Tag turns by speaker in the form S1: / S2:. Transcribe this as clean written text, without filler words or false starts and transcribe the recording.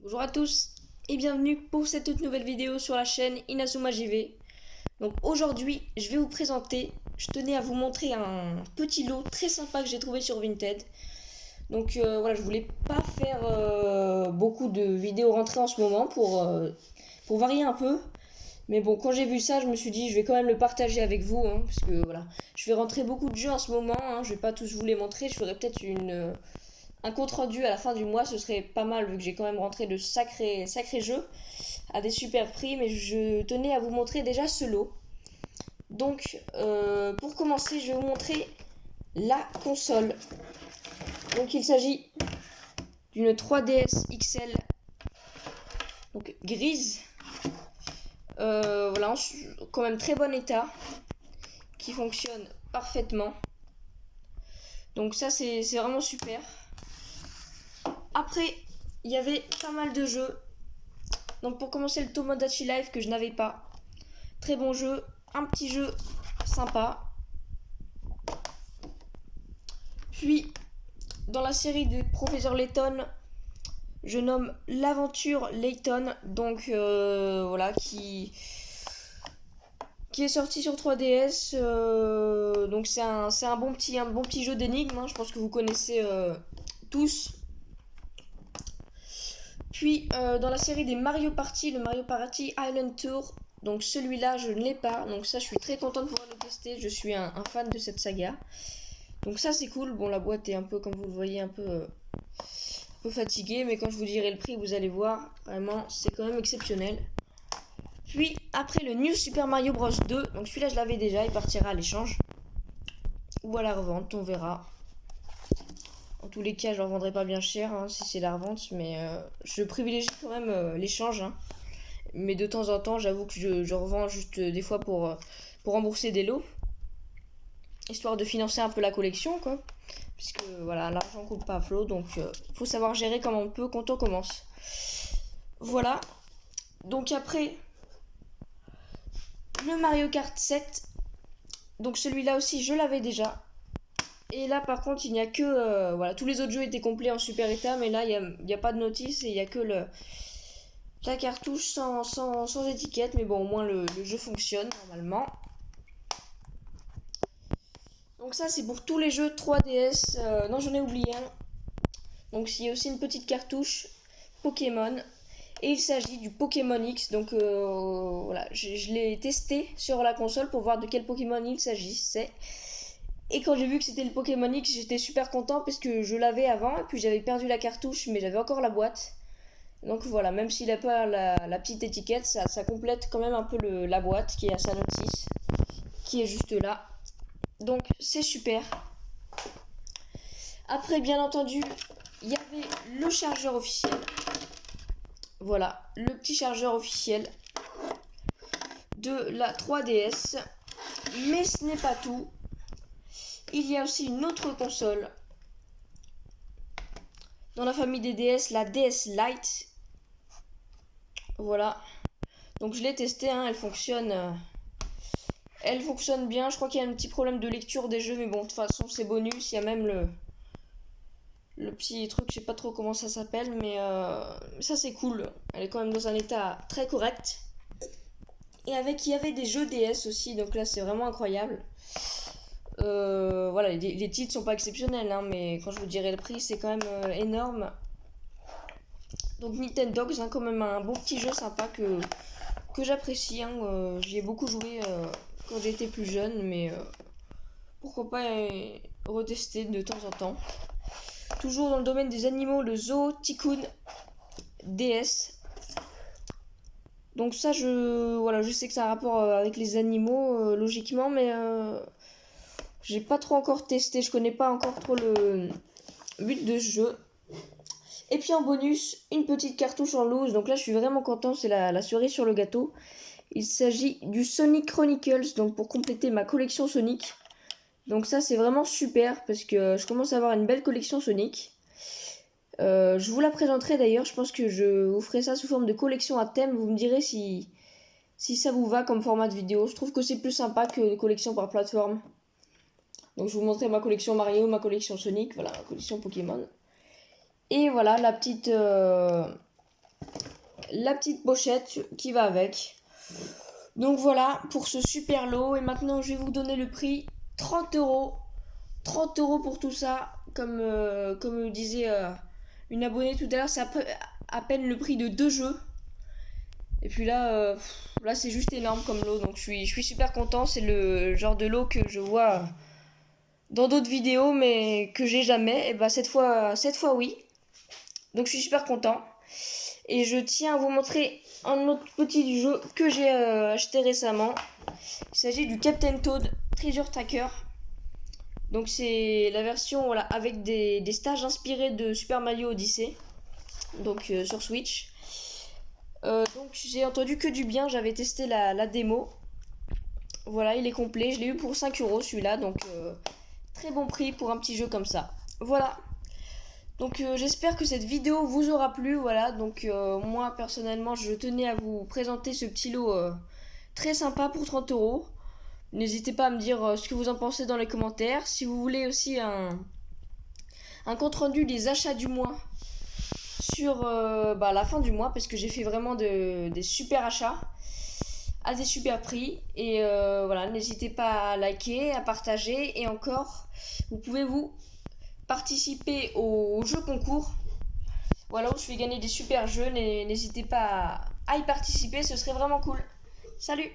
S1: Bonjour à tous et bienvenue pour cette toute nouvelle vidéo sur la chaîne Inazuma JV. Donc aujourd'hui je vais vous présenter, je tenais à vous montrer un petit lot très sympa que j'ai trouvé sur Vinted. Donc voilà, je voulais pas faire beaucoup de vidéos rentrées en ce moment pour varier un peu. Mais bon, quand j'ai vu ça, je me suis dit je vais quand même le partager avec vous, hein, parce que voilà, je vais rentrer beaucoup de jeux en ce moment, hein, je vais pas tous vous les montrer, je ferai peut-être un compte rendu à la fin du mois, ce serait pas mal vu que j'ai quand même rentré de sacrés jeux à des super prix, mais je tenais à vous montrer déjà ce lot. Donc pour commencer, je vais vous montrer la console. Donc il s'agit d'une 3DS XL, donc grise, voilà, quand même très bon état, qui fonctionne parfaitement. Donc ça c'est vraiment super. Après, il y avait pas mal de jeux. Donc pour commencer, le Tomodachi Life que je n'avais pas. Très bon jeu, un petit jeu sympa. Puis, dans la série de Professeur Layton, je nomme l'aventure Layton, donc voilà, qui est sorti sur 3DS. Donc c'est un bon petit jeu d'énigmes, hein, je pense que vous connaissez tous. Puis dans la série des Mario Party, le Mario Party Island Tour, donc celui-là je ne l'ai pas, donc ça je suis très contente de pouvoir le tester, je suis un fan de cette saga. Donc ça c'est cool, bon la boîte est un peu comme vous le voyez un peu fatiguée, mais quand je vous dirai le prix vous allez voir, vraiment c'est quand même exceptionnel. Puis après le New Super Mario Bros 2, donc celui-là je l'avais déjà, il partira à l'échange ou à la revente, on verra. En tous les cas je ne le revendrai pas bien cher hein, si c'est la revente, mais je privilégie quand même l'échange. Hein. Mais de temps en temps j'avoue que je revends juste des fois pour rembourser des lots, histoire de financer un peu la collection quoi. Puisque voilà, l'argent coule pas à flot, donc faut savoir gérer comme on peut quand on commence. Voilà. Donc après, le Mario Kart 7. Donc celui-là aussi, je l'avais déjà. Et là, par contre, il n'y a que... voilà, tous les autres jeux étaient complets en super état, mais là, il n'y a pas de notice et il n'y a que la cartouche sans étiquette. Mais bon, au moins, le jeu fonctionne normalement. Donc ça, c'est pour tous les jeux 3DS. Non, j'en ai oublié un. Donc il y a aussi une petite cartouche Pokémon. Et il s'agit du Pokémon X. Donc voilà, je l'ai testé sur la console pour voir de quel Pokémon il s'agissait. Et quand j'ai vu que c'était le Pokémon X, j'étais super content parce que je l'avais avant. Et puis j'avais perdu la cartouche, mais j'avais encore la boîte. Donc voilà, même s'il n'a pas la petite étiquette, ça complète quand même un peu la boîte qui est à sa notice, qui est juste là. Donc c'est super. Après, bien entendu, il y avait le chargeur officiel. Voilà, le petit chargeur officiel de la 3DS. Mais ce n'est pas tout. Il y a aussi une autre console dans la famille des DS, la DS Lite. Voilà. Donc je l'ai testée, hein, elle fonctionne bien. Je crois qu'il y a un petit problème de lecture des jeux, mais bon, de toute façon, c'est bonus. Il y a même le petit truc, je sais pas trop comment ça s'appelle, mais ça c'est cool. Elle est quand même dans un état très correct. Et il y avait des jeux DS aussi, donc là c'est vraiment incroyable. Voilà, les titres sont pas exceptionnels, hein, mais quand je vous dirai le prix, c'est quand même énorme. Donc Nintendogs, hein, quand même un bon petit jeu sympa que j'apprécie. Hein, j'y ai beaucoup joué quand j'étais plus jeune, mais pourquoi pas retester de temps en temps. Toujours dans le domaine des animaux, le Zoo Tycoon DS. Donc ça, voilà, je sais que ça a un rapport avec les animaux, logiquement, mais j'ai pas trop encore testé. Je connais pas encore trop le but de ce jeu. Et puis en bonus, une petite cartouche en loose. Donc là, je suis vraiment content, c'est la cerise sur le gâteau. Il s'agit du Sonic Chronicles, donc pour compléter ma collection Sonic. Donc ça, c'est vraiment super parce que je commence à avoir une belle collection Sonic. Je vous la présenterai d'ailleurs, je pense que je vous ferai ça sous forme de collection à thème. Vous me direz si ça vous va comme format de vidéo. Je trouve que c'est plus sympa que collection par plateforme. Donc je vous montrerai ma collection Mario, ma collection Sonic, voilà, ma collection Pokémon. Et voilà la petite la petite pochette qui va avec. Donc voilà pour ce super lot. Et maintenant, je vais vous donner le prix. 30 euros. 30 euros pour tout ça. Comme disait une abonnée tout à l'heure, c'est à peine le prix de 2 jeux. Et puis là, là c'est juste énorme comme lot. Donc je suis super content. C'est le genre de lot que je vois dans d'autres vidéos, mais que j'ai jamais. Et bah cette fois oui. Donc je suis super content. Et je tiens à vous montrer un autre petit jeu que j'ai acheté récemment. Il s'agit du Captain Toad Treasure Tracker. Donc c'est la version voilà, avec des stages inspirés de Super Mario Odyssey. Donc sur Switch. Donc j'ai entendu que du bien, j'avais testé la démo. Voilà, il est complet, je l'ai eu pour 5 euros celui-là. Donc très bon prix pour un petit jeu comme ça. Voilà. Donc j'espère que cette vidéo vous aura plu. Voilà, donc moi personnellement je tenais à vous présenter ce petit lot très sympa pour 30 euros. N'hésitez pas à me dire ce que vous en pensez dans les commentaires. Si vous voulez aussi un compte rendu des achats du mois sur la fin du mois, parce que j'ai fait vraiment des super achats à des super prix. Et voilà, n'hésitez pas à liker, à partager. Et encore, vous pouvez vous participer au jeu concours. Voilà, où je fais gagner des super jeux. N'hésitez pas à y participer, ce serait vraiment cool. Salut!